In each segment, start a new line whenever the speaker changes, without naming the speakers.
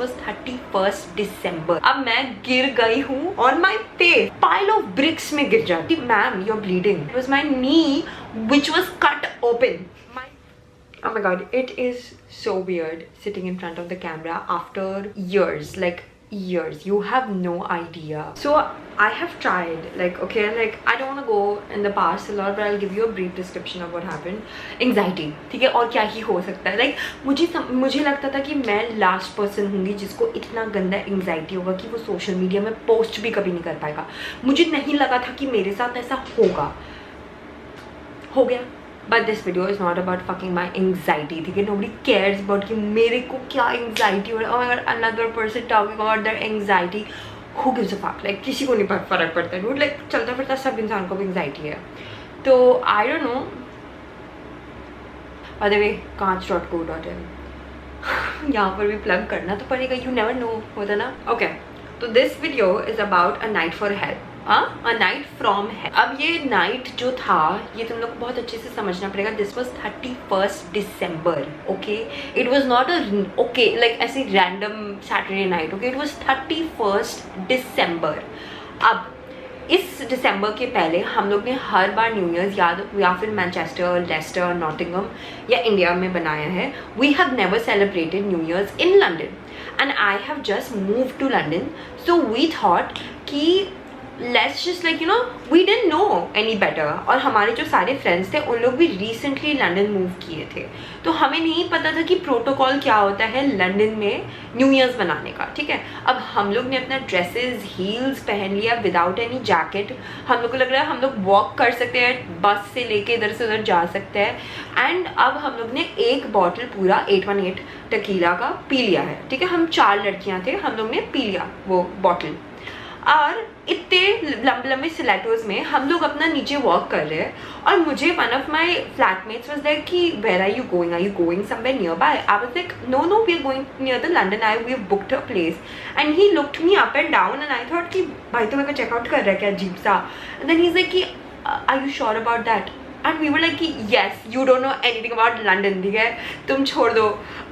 was 31st December. अब मैं गिर गई हूँ और my face pile of bricks में गिर जाती. Ma'am, you're bleeding. It was my knee which was cut open. Oh my god, it is so weird sitting in front of the camera after years, like years. You have no idea. So I have tried, like, okay, like I don't want to go in the past a lot, but I'll give you a brief description of what happened. Anxiety, ठीक है, और क्या ही हो सकता है. Like मुझे लगता था कि मैं लास्ट पर्सन होंगी जिसको इतना गंदा एंग्जाइटी होगा कि वो सोशल मीडिया में पोस्ट भी कभी नहीं कर पाएगा. मुझे नहीं लगा था कि मेरे साथ ऐसा होगा. हो गया. But this video is not about fucking my anxiety. ठीक है, nobody cares about कि मेरे को क्या anxiety हो रहा है. Oh my god, another person talking about their anxiety. Who gives a fuck? Like किसी को नहीं फर्क पड़ता है. Dude, like चलता फिरता सब इंसान को भी anxiety है. तो I don't know. By the way, kaanch.co.in यहाँ पर भी plug करना तो पड़ेगा. You never know, होता ना. Okay. तो this video is about a night for hell. A night from hell. अब ये नाइट जो था ये तुम लोग को बहुत अच्छे से समझना पड़ेगा. This was 31st December. Okay, it was not okay like ऐसी random Saturday night. Okay, it was 31st December. अब इस दिसंबर के पहले हम लोग ने हर बार न्यू ईयर्स या फिर मैनचेस्टर, लेस्टर, नॉटिंघम या इंडिया में बनाया है. We have never celebrated new years in London and I have just move to London. So we thought कि let's just like you know we didn't know any better. और हमारे जो सारे friends थे उन लोग भी रिसेंटली लंदन मूव किए थे, तो हमें नहीं पता था कि प्रोटोकॉल क्या होता है लंदन में न्यू ईयर्स मनाने का. ठीक है, अब हम लोग ने अपना ड्रेसेस, हील्स पहन लिया विदाउट एनी जैकेट. हम लोग को लग रहा है हम लोग वॉक कर सकते हैं, बस से लेके इधर से उधर जा सकते हैं. एंड अब हम लोग ने एक बॉटल पूरा 818 टकीला का पी लिया है. ठीक है, हम 4 लड़कियाँ थे, हम लोग ने पी लिया वो बॉटल. और इतने लंबे लंबे सिलेटोज में हम लोग अपना नीचे वॉक कर रहे हैं और मुझे one of my flatmates was like कि where are you going somewhere nearby. I was like no we are going near the London Eye, we have booked a place. And he looked me up and down and I thought कि भाई तो मेरे को checkout कर रहा है क्या अजीब सा. And then he is like कि are you sure about that. And we were like कि yes, you don't know anything about London. ठीक है, तुम छोड़ दो.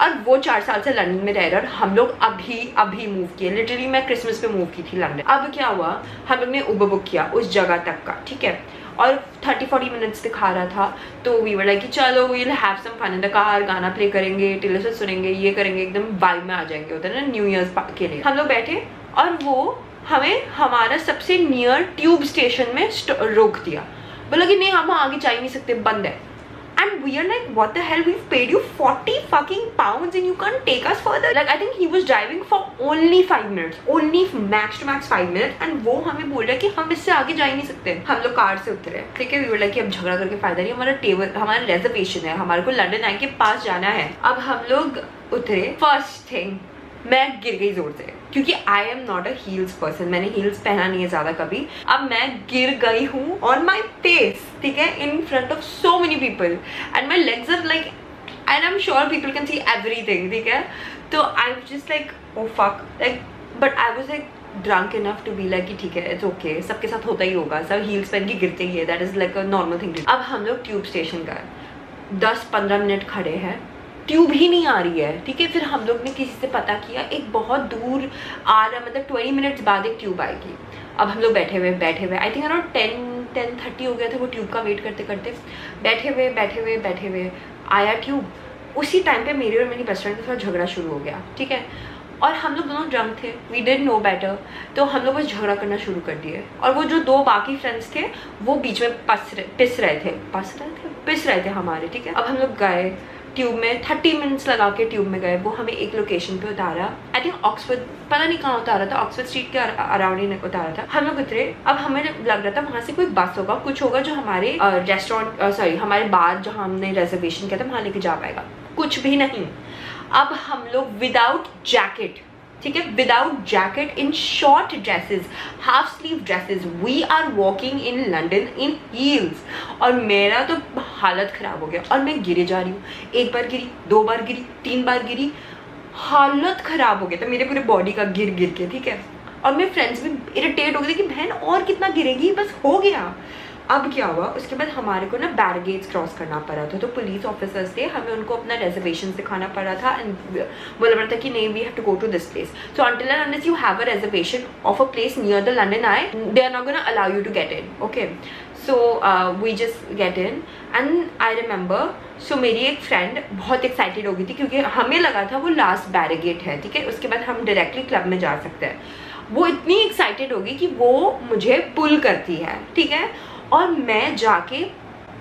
और वो 4 साल से लंदन में रह रहे और हम लोग अभी मूव किए. लिटरली मैं क्रिसमस पे मूव की थी लंदन. अब क्या हुआ, हम लोग ने उबर बुक किया उस जगह तक का. ठीक है, और 30-40 मिनट्स दिखा रहा था. तो वी वर लाइक कि चलो we will have some fun in the car, गाना प्ले करेंगे, टेलर स्विफ्ट सुनेंगे, ये करेंगे, एकदम वाइब में आ जाएंगे. होता है ना न्यू ईयर्स के लिए. हम लोग बैठे और वो हमें हमारा सबसे नियर ट्यूब स्टेशन में रोक दिया. बोला कि नहीं हम आगे जा ही नहीं सकते, बंद है. And we are like, what the hell? We've paid you 40 fucking pounds and you can't take us further. Like I think he was driving for only 5 minutes, only max to max 5 minutes, and वो हमें बोल रहा है कि हम इससे आगे जा ही नहीं सकते. हम लोग कार से उतरे. ठीक है, we were like कि अब झगड़ा करके फायदा नहीं, हमारा टेबल, हमारा रिजर्वेशन है, हमारे को लंदन आई के पास जाना है. अब हम लोग उतरे. फर्स्ट थिंग, मैं गिर गई जोर से क्योंकि I am not a heels person. मैंने हील्स पहना नहीं है ज्यादा कभी. अब मैं गिर गई हूँ ऑन माई फेस. ठीक है, in front of so many people and my legs are like, and I am sure people can see everything. ठीक है, तो I was just like oh fuck, like but I was like drunk enough to be like कि ठीक है it's okay, सबके साथ होता ही होगा, सब हील्स पहन के गिरते ही है, that is like a normal thing. अब हम लोग ट्यूब स्टेशन गए, 10-15 मिनट खड़े हैं, ट्यूब ही नहीं आ रही है. ठीक है, फिर हम लोग ने किसी से पता किया, एक बहुत दूर आ रहा, मतलब 20 मिनट्स बाद एक ट्यूब आएगी. अब हम लोग बैठे हुए आई थिंक अराउंड 10:30 हो गया था वो ट्यूब का वेट करते करते. बैठे हुए आया ट्यूब. उसी टाइम पे मेरी और मेरी बेस्ट फ्रेंड का थोड़ा झगड़ा शुरू हो गया. ठीक है, और हम लोग दोनों ड्रंक थे, वी डिड नो बेटर, तो हम लोग बस झगड़ा करना शुरू कर दिए. और वो जो 2 बाकी फ्रेंड्स थे वो बीच में पिस रहे थे हमारे. ठीक है, अब हम लोग गए ट्यूब में, 30 मिनट्स लगा के ट्यूब में गए. वो हमें एक लोकेशन पे उतारा, आई थिंक ऑक्सफोर्ड, पता नहीं कहाँ उतारा था, ऑक्सफोर्ड स्ट्रीट के अराउंड ही उतारा था. हम लोग उतरे. अब हमें लग रहा था वहाँ से कोई बस होगा, कुछ होगा जो हमारे रेस्टोरेंट हमारे बार जहाँ हमने रिजर्वेशन किया था वहाँ लेके जा पाएगा. कुछ भी नहीं. अब हम लोग विदाउट जैकेट, ठीक है, without jacket, in short dresses, half sleeve dresses, we are walking in London in heels. और मेरा तो हालत खराब हो गया और मैं गिरे जा रही हूँ. 1 बार गिरी, 2 बार गिरी, 3 बार गिरी, हालत खराब हो गया था मेरे पूरे बॉडी का गिर के. ठीक है, और मेरे फ्रेंड्स भी इरिटेट हो गए थे कि बहन और कितना गिरेगी, बस हो गया. अब क्या हुआ, उसके बाद हमारे को ना बैरिकेड्स क्रॉस करना पड़ा था, तो पुलिस ऑफिसर्स थे, हमें उनको अपना रिजर्वेशन दिखाना पड़ा था एंड बोला पड़ा था कि नहीं we have to go to this place, so until and unless you have a reservation of a place near the London Eye, they are not gonna allow you to get in. Okay, so we just get in and I remember, so मेरी एक friend बहुत excited हो गई थी क्योंकि हमें लगा था वो लास्ट बैरिकेड है, ठीक है, उसके बाद हम डायरेक्टली क्लब में जा सकते हैं. वो इतनी एक्साइटेड होगी कि वो मुझे पुल करती है, ठीक है, और मैं जाके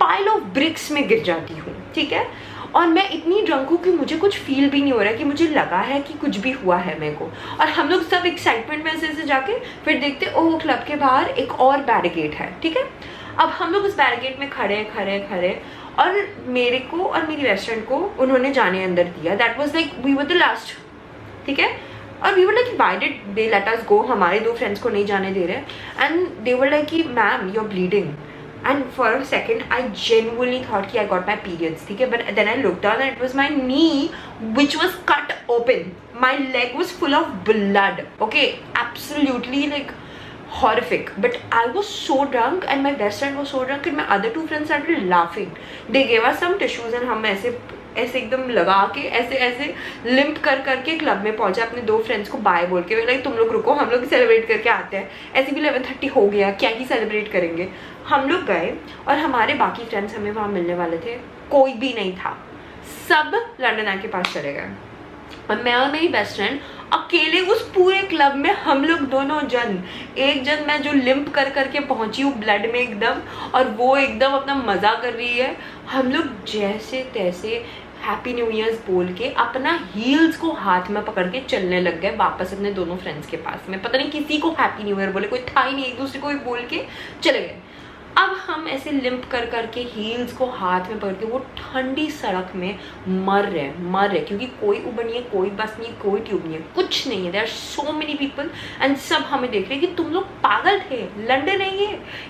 पाइल ऑफ ब्रिक्स में गिर जाती हूँ, ठीक है, और मैं इतनी ड्रंक हूँ कि मुझे कुछ फील भी नहीं हो रहा है, कि मुझे लगा है कि कुछ भी हुआ है मेरे को. और हम लोग सब एक्साइटमेंट में ऐसे जाके फिर देखते ओह क्लब के बाहर एक और बैरिकेड है, ठीक है. अब हम लोग उस बैरिकेड में खड़े और मेरे को और मेरी बेस्ट फ्रेंड को उन्होंने जाने अंदर दिया. That was like we were the last, ठीक है, और we were like why did they let us go, हमारे 2 फ्रेंड्स को नहीं जाने दे रहे. एंड दे वर लाइक कि ma'am you are bleeding, and for a second I genuinely thought कि आई गॉट माई पीरियड्स, ठीक है, but then I looked down and it was my knee which was cut open, my leg was full of blood. Okay, absolutely like horrific, but I was so drunk and my best friend was so drunk and my other 2 friends started laughing. They gave us some tissues and हम ऐसे एकदम लगा के ऐसे limp करके club में पहुंचे, अपने 2 फ्रेंड्स को बाय बोल के, लाइक तुम लोग रुको हम लोग सेलिब्रेट करके आते हैं. ऐसे भी 11:30 हो गया, क्या ही सेलिब्रेट करेंगे. हम लोग गए और हमारे बाकी फ्रेंड्स हमें वहाँ मिलने वाले थे, कोई भी नहीं था, सब लंदन आई के पास चले गए और मैं और मेरी बेस्ट फ्रेंड अकेले उस पूरे क्लब में. हम लोग दोनों जन, एक जन मैं जो लिम्प करके पहुंची हूँ ब्लड में एकदम, और वो एकदम अपना मजा कर रही है. हम लोग जैसे तैसे हैप्पी न्यू ईयर्स बोल के अपना हील्स को हाथ में पकड़ के चलने लग गए वापस अपने दोनों फ्रेंड्स के पास में. पता नहीं किसी को हैप्पी न्यू ईयर बोले, कोई था ही नहीं, एक दूसरे को भी बोल के चले गए. अब हम ऐसे लिम्प करके हील्स को हाथ में पकड़ के वो ठंडी सड़क में मर रहे क्योंकि कोई उबर नहीं है, कोई बस नहीं है, कोई ट्यूब नहीं है, कुछ नहीं है. There are so many people and सब हमें देख रहे हैं कि तुम लोग पागल थे, लंदन है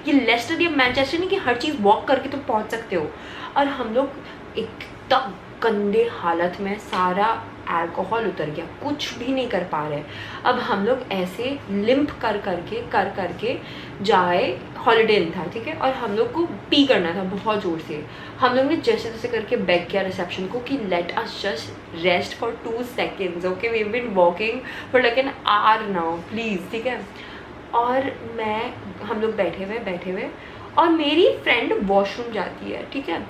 ये लेस्टर या मैनचेस्टर नहीं कि हर चीज़ वॉक करके तुम पहुंच सकते हो. और हम लोग एकदम गंदे हालत में, सारा अल्कोहल उतर गया, कुछ भी नहीं कर पा रहे. अब हम लोग ऐसे लिम्प करके जाए, हॉलीडे इन था, ठीक है, और हम लोग को पी करना था बहुत ज़ोर से. हम लोग ने जैसे तैसे करके बैक किया रिसेप्शन को कि let us just rest for 2 seconds. Okay, we have been walking for like an hour now, please, ठीक है. और हम लोग बैठे हुए और मेरी फ्रेंड वॉशरूम जाती है, ठीक है,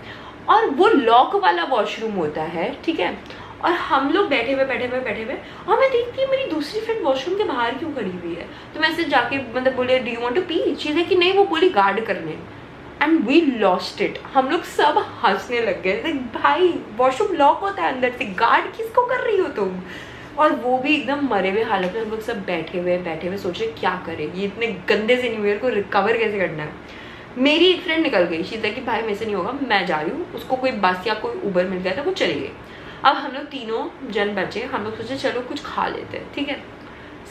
और वो लॉक वाला वॉशरूम होता है, ठीक है, और हम लोग बैठे हुए और मैं देखती हूँ मेरी दूसरी फ्रेंड वॉशरूम के बाहर क्यों खड़ी हुई है. तो मैं ऐसे जाके मतलब बोले do you want to pee, चीज़ है कि नहीं, वो बोली गार्ड करने. And we lost it. हम लोग सब हंसने लग गए, भाई वॉशरूम लॉक होता है अंदर से, गार्ड किसको कर रही हो तुम. और वो भी एकदम मरे हुए हालत में. हम लोग सब बैठे हुए सोच रहे क्या करें, ये इतने गंदे से न्यू ईयर को रिकवर कैसे करना है. मेरी एक फ्रेंड निकल गई, शीता कि भाई मेरे से नहीं होगा, मैं जा रही हूँ. उसको कोई बस या कोई उबर मिल गया था, वो चली गई. अब हम लोग 3 जन बचे. हम लोग सोचे चलो कुछ खा लेते हैं, ठीक है.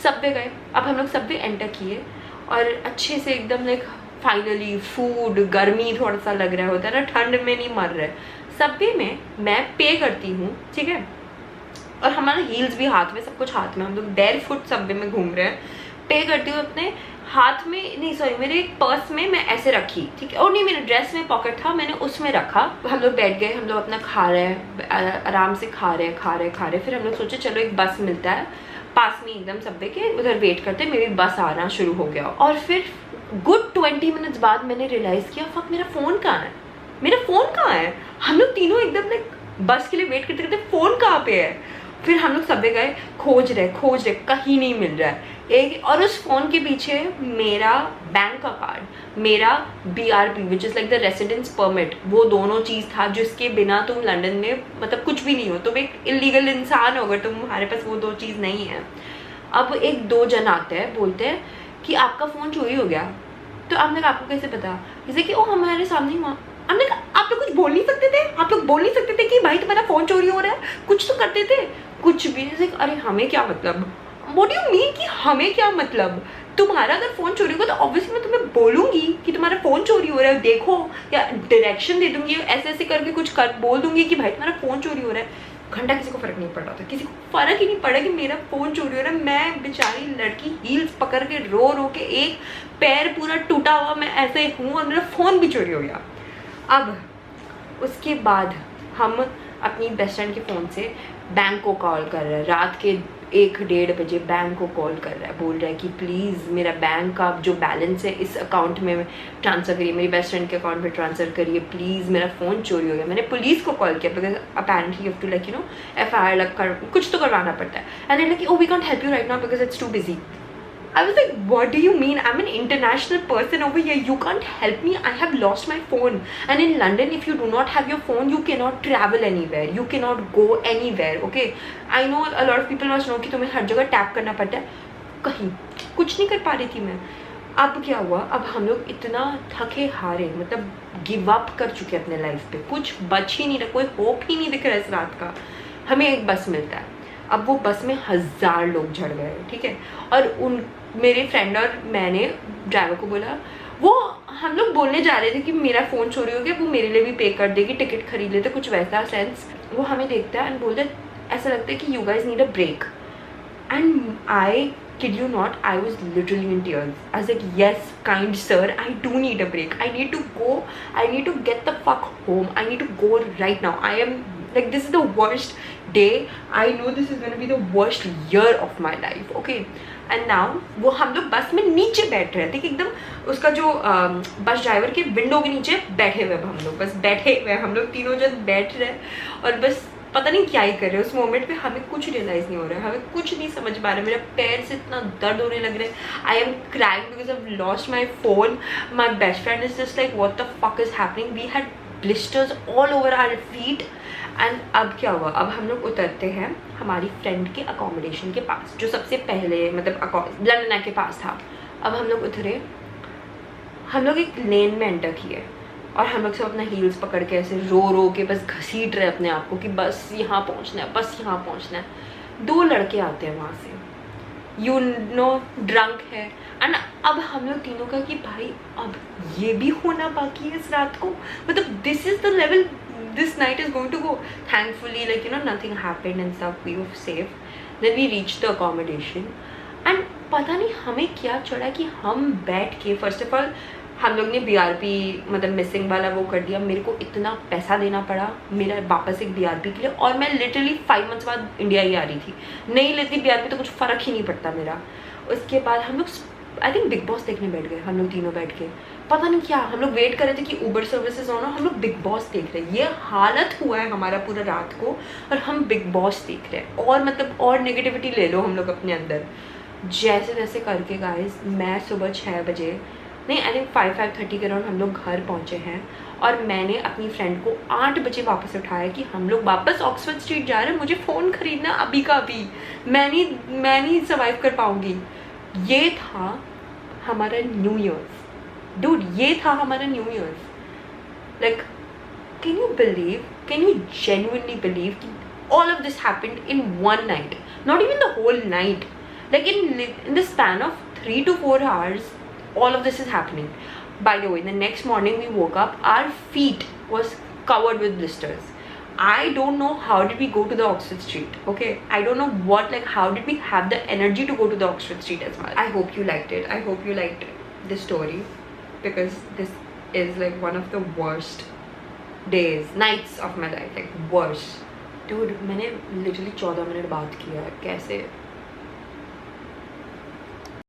सबवे गए. अब हम लोग सबवे एंटर किए और अच्छे से एकदम लाइक फाइनली फूड, गर्मी थोड़ा सा लग रहा होता है ना, ठंड में नहीं मर रहे. सबवे में मैं पे करती हूँ, ठीक है, और हमारा हील्स भी हाथ में, सब कुछ हाथ में, हम लोग बेयर फुट सबवे में घूम रहे हैं. पे करती हूँ अपने हाथ में, नहीं सॉरी मेरे एक पर्स में मैं ऐसे रखी, ठीक है, और नहीं मेरे ड्रेस में पॉकेट था, मैंने उसमें रखा. हम लोग बैठ गए, हम लोग अपना खा रहे हैं, आराम से खा रहे. फिर हम लोग सोचे चलो एक बस मिलता है पास में एकदम सबवे के, उधर वेट करते, मेरी बस आना शुरू हो गया. और फिर गुड 20 मिनट्स बाद मैंने रियलाइज किया फक मेरा फ़ोन कहाँ है. हम लोग तीनों एकदम लाइक बस के लिए वेट करते फ़ोन कहाँ पे है. फिर हम लोग सबवे गए, खोज रहे, कहीं नहीं मिल रहा है. और उस फ़ोन के पीछे मेरा बैंक का कार्ड, मेरा BRP which is like the residence permit, वो दोनों चीज़ था जिसके बिना तुम लंदन में मतलब कुछ भी नहीं हो, तुम एक इलीगल इंसान हो अगर तुम्हारे पास वो 2 चीज़ नहीं है. अब 1-2 जन आते हैं, बोलते हैं कि आपका फ़ोन चोरी हो गया. तो हमने कहा आपको कैसे पता, जैसे कि वो हमारे सामने हुआ. हमने कहा आप लोग कुछ बोल नहीं सकते थे कि भाई तुम्हारा फ़ोन चोरी हो रहा है, कुछ तो करते थे. कुछ भी, जैसे अरे हमें क्या मतलब, व्हाट डू यू मीन कि हमें क्या मतलब. तुम्हारा अगर फ़ोन चोरी होगा तो ऑब्वियसली मैं तुम्हें बोलूँगी कि तुम्हारा फ़ोन चोरी हो रहा है, देखो, या डायरेक्शन दे दूँगी, ऐसे करके कुछ बोल दूँगी कि भाई तुम्हारा फ़ोन चोरी हो रहा है. घंटा किसी को फ़र्क नहीं पड़ रहा था, किसी को फ़र्क ही नहीं पड़ा कि मेरा फ़ोन चोरी हो रहा है। मैं बेचारी लड़की हील्स पकड़ के रो के एक पैर पूरा टूटा हुआ मैं ऐसे हूँ और मेरा फ़ोन भी चोरी हो गया। अब उसके बाद हम अपनी बेस्ट फ्रेंड के फ़ोन से बैंक को कॉल कर रहे हैं, रात के 1-1:30 बजे बैंक को कॉल कर रहा है, बोल रहा है कि प्लीज़ मेरा बैंक का जो बैलेंस है इस अकाउंट में ट्रांसफ़र करिए, मेरी बेस्ट फ्रेंड के अकाउंट में ट्रांसफ़र करिए प्लीज़, मेरा फ़ोन चोरी हो गया। मैंने पुलिस को कॉल किया because apparently you have to like you know FIR लग कर कुछ तो करवाना पड़ता है। And they like, oh we can't help you right now because it's too busy. I was like, what do you mean? I'm an international person over here. You can't help me. I have lost my phone. And in London, if you do not have your phone, you cannot travel anywhere. You cannot go anywhere. Okay? I know a lot of people must know कि तुम्हें हर जगह tap करना पड़ता है। कहीं कुछ नहीं कर पा रही थी मैं। अब क्या हुआ? अब हम लोग इतना थके हारे, मतलब गिव अप कर चुके अपने लाइफ पे। कुछ बच ही नहीं रहा, कोई होप ही नहीं दिख रहा है इस रात का। हमें एक बस मिलता है। अब वो बस में 1000 लोग झड़ गए, ठीक है। और उन मेरे फ्रेंड और मैंने ड्राइवर को बोला, वो हम लोग बोलने जा रहे थे कि मेरा फ़ोन चोरी हो गया, वो मेरे लिए भी पे कर देगी, टिकट खरीद लेते, कुछ वैसा सेंस। वो हमें देखता है एंड बोलता है, ऐसा लगता है कि you guys need a break. And I kid you not, I was literally in tears. I was like, yes, kind sir, I do need a break. I need to go. I need to get the fuck home. I need to go right now. I am like, this is the worst day. I know this is going to be the worst year of my life. Okay. And now वो हम लोग बस में नीचे बैठ रहे थे कि एकदम उसका जो बस ड्राइवर के विंडो के नीचे बैठे हुए हम लोग, बस बैठे हुए हम लोग तीनों जन बैठ रहे और बस पता नहीं क्या ही कर रहे हैं। उस मोमेंट पे हमें कुछ रियलाइज़ नहीं हो रहा है, हमें कुछ नहीं समझ पा रहा है। मेरा पैर से इतना दर्द होने लग रहा है। I am crying because I lost my phone. My best friend is just like, what the fuck is happening. We had blisters all over our feet. And अब क्या हुआ? अब हम लोग उतरते हैं हमारी फ्रेंड के अकोमोडेशन के पास, जो सबसे पहले मतलब लंदन के पास था। अब हम लोग उतरे, हम लोग एक लेन में एंटर किए और हम लोग सब अपना हील्स पकड़ के ऐसे रो के बस घसीट रहे अपने आप को कि बस यहाँ पहुँचना है, बस यहाँ पहुँचना है। 2 लड़के आते हैं वहाँ से, यू नो ड्रंक है। एंड अब हम लोग तीनों का कि भाई अब ये भी होना बाकी है इस रात को, मतलब this is the level this night is going to go. Thankfully, like you know, nothing happened and stuff. We were safe. Then we reached the accommodation and पता नहीं हमें क्या चढ़ा कि हम बैठ के फर्स्ट ऑफ ऑल हम लोग ने BRP मतलब मिसिंग वाला वो कर दिया। मेरे को इतना पैसा देना पड़ा मेरा वापस एक BRP के लिए, और मैं लिटरली 5 मंथ्स बाद इंडिया ही आ रही थी। नहीं लेती BRP तो कुछ फ़र्क ही नहीं पड़ता मेरा। उसके बाद हम लोग आई थिंक बिग बॉस देखने बैठ गए हम लोग तीनों बैठ के। पता नहीं क्या हम लोग वेट कर रहे थे कि ऊबर सर्विसेज ऑन हो, हम लोग बिग बॉस देख रहे हैं। ये हालत हुआ है हमारा पूरा रात को और हम बिग बॉस देख रहे हैं। और मतलब और नेगेटिविटी ले लो हम लोग अपने अंदर। जैसे जैसे करके गाइस मैं सुबह 6 बजे नहीं आई थिंक 5-5:30 के अराउंड हम लोग घर पहुँचे हैं और मैंने अपनी फ्रेंड को 8 बजे वापस उठाया कि हम लोग वापस ऑक्सफोर्ड स्ट्रीट जा रहे हैं, मुझे फ़ोन खरीदना अभी का अभी, मैं नहीं सर्वाइव कर पाऊँगी। ये था हमारा न्यू ईयर्स डूड, ये था हमारा new year's. Like can you believe, can you genuinely believe कि all of this happened in one night, not even the whole night, like in the span of 3 to 4 hours all of this is happening. By the way, the next morning we woke up, our feet was covered with blisters. I don't know how did we go to the Oxford Street. Okay, I don't know what, like how did we have the energy to go to the Oxford Street as well. I hope you liked it. I hope you liked this story because this is like one of the worst nights of my life, like worst. Dude, मैंने literally 14 minute बात किया है, कैसे